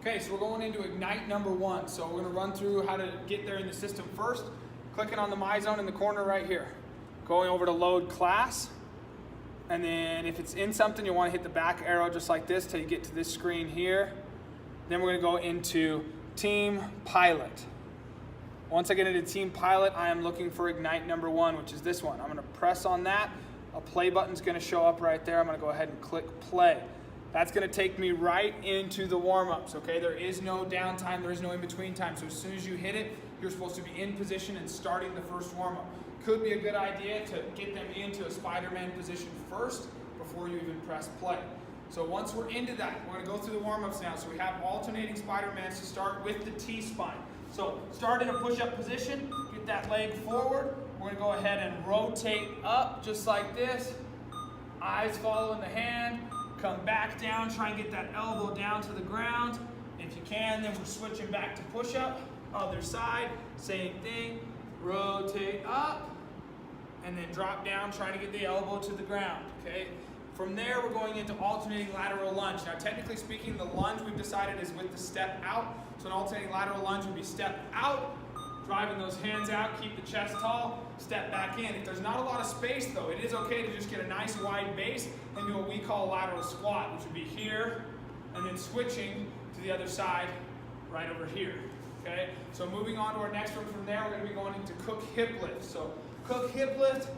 Okay, so we're going into Ignite number 1. So we're going to run through how to get there in the system first. Clicking on the My Zone in the corner right here. Going over to Load Class. And then if it's in something, you want to hit the back arrow just like this till you get to this screen here. Then we're going to go into Team Pilot. Once I get into Team Pilot, I am looking for Ignite number 1, which is this one. I'm going to press on that. A play button's going to show up right there. I'm going to go ahead and click play. That's going to take me right into the warm-ups, okay? There is no downtime, there is no in-between time. So as soon as you hit it, you're supposed to be in position and starting the first warm-up. Could be a good idea to get them into a Spider-Man position first before you even press play. So once we're into that, we're going to go through the warm-ups now. So we have alternating Spider-Mans to start with the T-spine. So start in a push-up position, get that leg forward. We're going to go ahead and rotate up just like this. Eyes following the hand. Come back down, try and get that elbow down to the ground. If you can, then we're switching back to push-up. Other side, same thing. Rotate up, and then drop down, trying to get the elbow to the ground, okay? From there, we're going into alternating lateral lunge. Now, technically speaking, the lunge we've decided is with the step out. So an alternating lateral lunge would be step out, driving those hands out, keep the chest tall, step back in. If there's not a lot of space though, it is okay to just get a nice wide base and do what we call a lateral squat, which would be here, and then switching to the other side right over here, okay? So moving on to our next one from there, we're gonna be going into Cook hip lift. So Cook hip lift,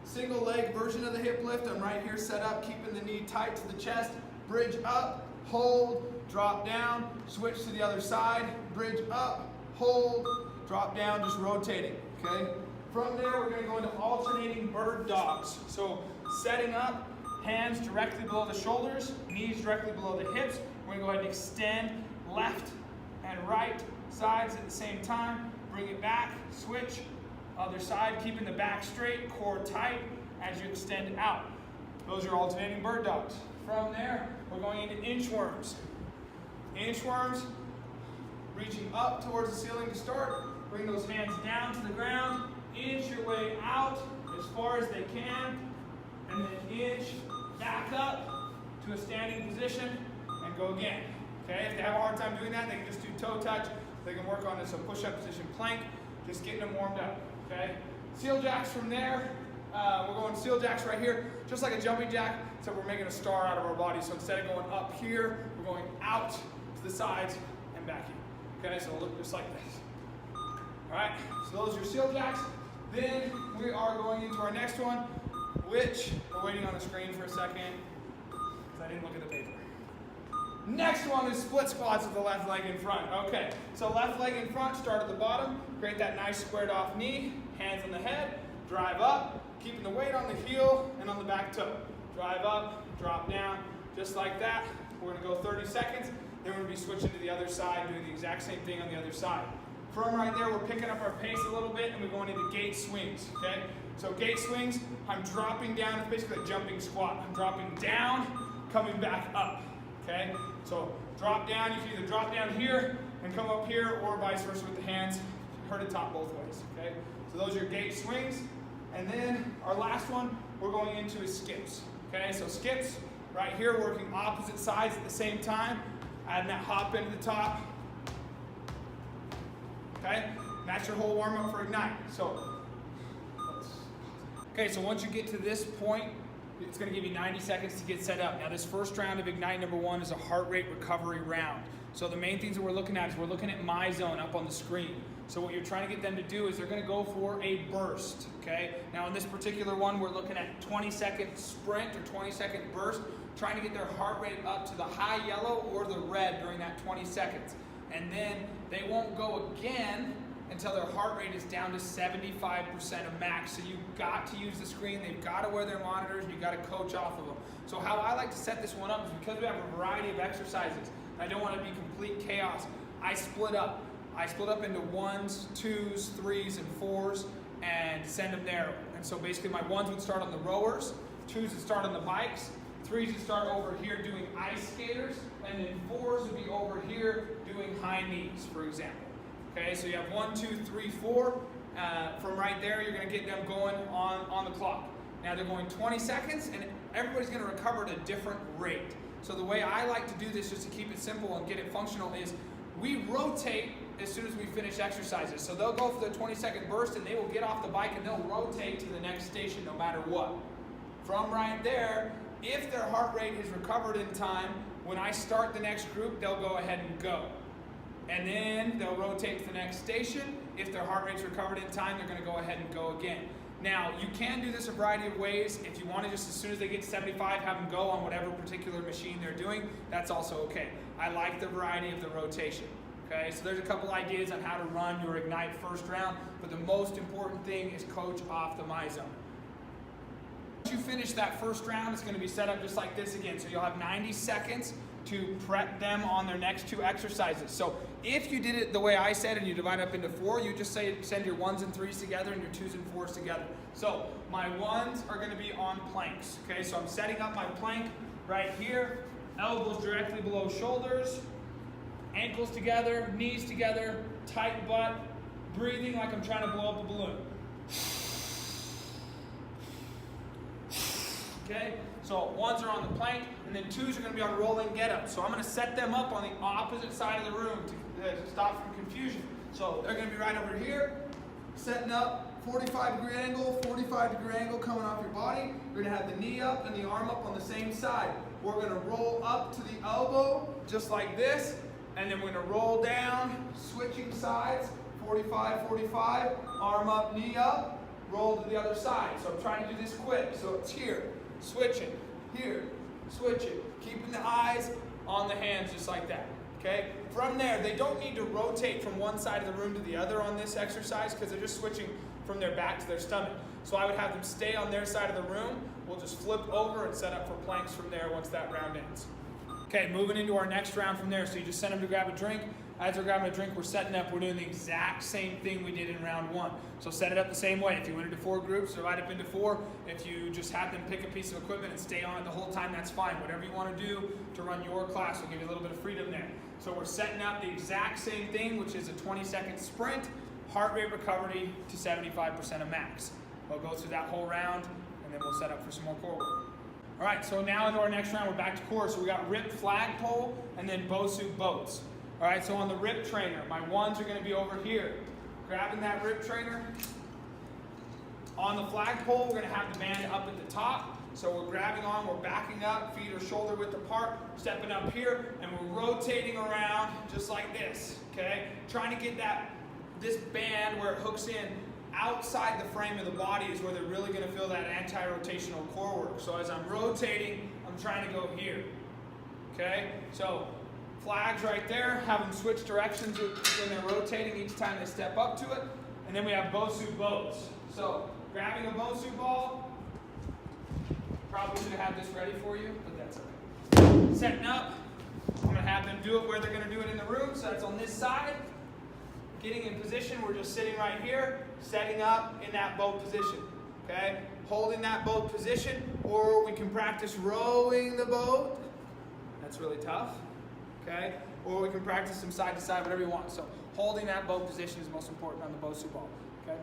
single leg version of the hip lift. I'm right here set up, keeping the knee tight to the chest, bridge up, hold, drop down, switch to the other side, bridge up, hold, drop down, just rotating, okay? From there, we're gonna go into alternating bird dogs. So setting up, hands directly below the shoulders, knees directly below the hips. We're gonna go ahead and extend left and right sides at the same time. Bring it back, switch, other side, keeping the back straight, core tight as you extend out. Those are alternating bird dogs. From there, we're going into inchworms. Inchworms, reaching up towards the ceiling to start. Bring those hands down to the ground. Inch your way out as far as they can. And then inch back up to a standing position and go again. Okay, if they have a hard time doing that, they can just do toe touch. They can work on this push-up position plank, just getting them warmed up. Okay, seal jacks from there. We're going seal jacks right here, just like a jumping jack, except we're making a star out of our body. So instead of going up here, we're going out to the sides and back in. Okay, so it'll look just like this. All right, so those are your seal jacks. Then we are going into our next one, which we're waiting on the screen for a second because I didn't look at the paper. Next one is split squats with the left leg in front. Okay, so left leg in front, start at the bottom, create that nice squared off knee, hands on the head, drive up, keeping the weight on the heel and on the back toe. Drive up, drop down, just like that. We're gonna go 30 seconds, then we're gonna be switching to the other side, doing the exact same thing on the other side. From right there, we're picking up our pace a little bit and we're going into gate swings, okay? So gate swings, I'm dropping down, it's basically a jumping squat. I'm dropping down, coming back up, okay? So drop down, you can either drop down here and come up here or vice versa with the hands. Hurt it top both ways, okay? So those are your gate swings. And then our last one, we're going into is skips, okay? So skips, right here, working opposite sides at the same time, adding that hop into the top, okay? And that's your whole warm-up for Ignite. Okay, so once you get to this point, it's gonna give you 90 seconds to get set up. Now this first round of Ignite number 1 is a heart rate recovery round. So the main things that we're looking at is we're looking at My Zone up on the screen. So what you're trying to get them to do is they're gonna go for a burst, okay? Now in this particular one, we're looking at 20-second sprint or 20-second burst, trying to get their heart rate up to the high yellow or the red during that 20 seconds. And then they won't go again until their heart rate is down to 75% of max. So you've got to use the screen, they've got to wear their monitors, and you've got to coach off of them. So how I like to set this one up is because we have a variety of exercises, and I don't want to be complete chaos, I split up. I split up into 1s, 2s, 3s, and 4s, and send them there. And so basically my 1s would start on the rowers, 2s would start on the bikes, 3s would start over here doing ice skaters, and then 4s would be over here doing high knees, for example. Okay, so you have 1, 2, 3, 4. From right there, you're going to get them going on the clock. Now they're going 20 seconds, and everybody's going to recover at a different rate. So the way I like to do this, just to keep it simple and get it functional, is we rotate as soon as we finish exercises. So they'll go for the 20-second burst and they will get off the bike and they'll rotate to the next station no matter what. From right there, if their heart rate is recovered in time, when I start the next group, they'll go ahead and go. And then they'll rotate to the next station. If their heart rate's recovered in time, they're going to go ahead and go again. Now, you can do this a variety of ways. If you want to just as soon as they get to 75, have them go on whatever particular machine they're doing, that's also okay. I like the variety of the rotation. Okay, so there's a couple ideas on how to run your Ignite first round, but the most important thing is coach off the MyZone. Once you finish that first round, it's going to be set up just like this again. So you'll have 90 seconds to prep them on their next 2 exercises. So if you did it the way I said and you divide up into 4, you just send your 1s and 3s together and your 2s and 4s together. So my 1s are going to be on planks. Okay, so I'm setting up my plank right here, elbows directly below shoulders, ankles together, knees together, tight butt, breathing like I'm trying to blow up a balloon. Okay, so 1s are on the plank, and then 2s are going to be on rolling get-up. So I'm going to set them up on the opposite side of the room to stop from confusion. So they're going to be right over here, setting up, 45-degree angle, 45-degree angle coming off your body. You're going to have the knee up and the arm up on the same side. We're going to roll up to the elbow, just like this, and then we're going to roll down, switching sides, 45, 45, arm up, knee up, roll to the other side. So I'm trying to do this quick. So it's here, switching, here, switching, keeping the eyes on the hands just like that. Okay? From there, they don't need to rotate from one side of the room to the other on this exercise because they're just switching from their back to their stomach. So I would have them stay on their side of the room. We'll just flip over and set up for planks from there once that round ends. Okay, moving into our next round from there. So you just send them to grab a drink. As they're grabbing a drink, we're setting up. We're doing the exact same thing we did in round 1. So set it up the same way. If you went into 4 groups, divide up into 4. If you just have them pick a piece of equipment and stay on it the whole time, that's fine. Whatever you want to do to run your class will give you a little bit of freedom there. So we're setting up the exact same thing, which is a 20-second sprint, heart rate recovery to 75% of max. We'll go through that whole round, and then we'll set up for some more core work. All right, so now into our next round, we're back to core. So we got rip flagpole and then Bosu boats. All right, so on the rip trainer, my 1s are gonna be over here. Grabbing that rip trainer. On the flagpole, we're gonna have the band up at the top. So we're grabbing on, we're backing up, feet are shoulder width apart, stepping up here, and we're rotating around just like this, okay? Trying to get this band where it hooks in outside the frame of the body is where they're really going to feel that anti-rotational core work. So as I'm rotating, I'm trying to go here. Okay? So flags right there, have them switch directions when they're rotating each time they step up to it. And then we have Bosu boats. So grabbing a Bosu ball, probably should have had this ready for you, but that's okay. Setting up, I'm going to have them do it where they're going to do it in the room. So that's on this side. Getting in position, we're just sitting right here, setting up in that boat position, okay? Holding that boat position, or we can practice rowing the boat. That's really tough, okay? Or we can practice them side to side, whatever you want. So holding that boat position is most important on the Bosu ball, okay?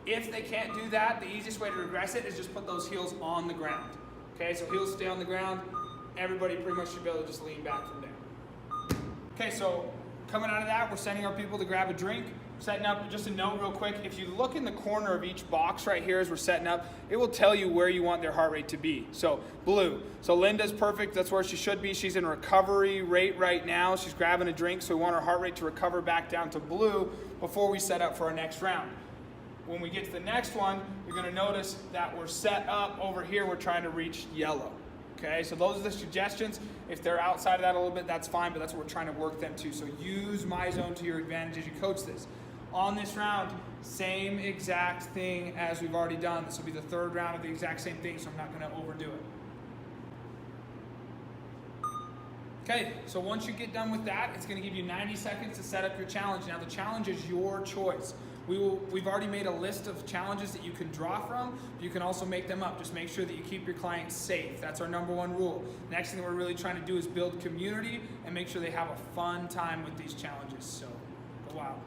If they can't do that, the easiest way to regress it is just put those heels on the ground, okay? So heels stay on the ground. Everybody pretty much should be able to just lean back from there. Okay, so coming out of that, we're sending our people to grab a drink. Setting up, just a note real quick, if you look in the corner of each box right here as we're setting up, it will tell you where you want their heart rate to be. So blue. So Linda's perfect, that's where she should be. She's in recovery rate right now. She's grabbing a drink, so we want her heart rate to recover back down to blue before we set up for our next round. When we get to the next one, you're gonna notice that we're set up over here, we're trying to reach yellow. Okay, so those are the suggestions. If they're outside of that a little bit, that's fine, but that's what we're trying to work them to. So use MyZone to your advantage as you coach this. On this round, same exact thing as we've already done. This will be the 3rd round of the exact same thing, so I'm not gonna overdo it. Okay, so once you get done with that, it's gonna give you 90 seconds to set up your challenge. Now the challenge is your choice. We've already made a list of challenges that you can draw from. You can also make them up. Just make sure that you keep your clients safe. That's our #1 rule. Next thing we're really trying to do is build community and make sure they have a fun time with these challenges. So go out.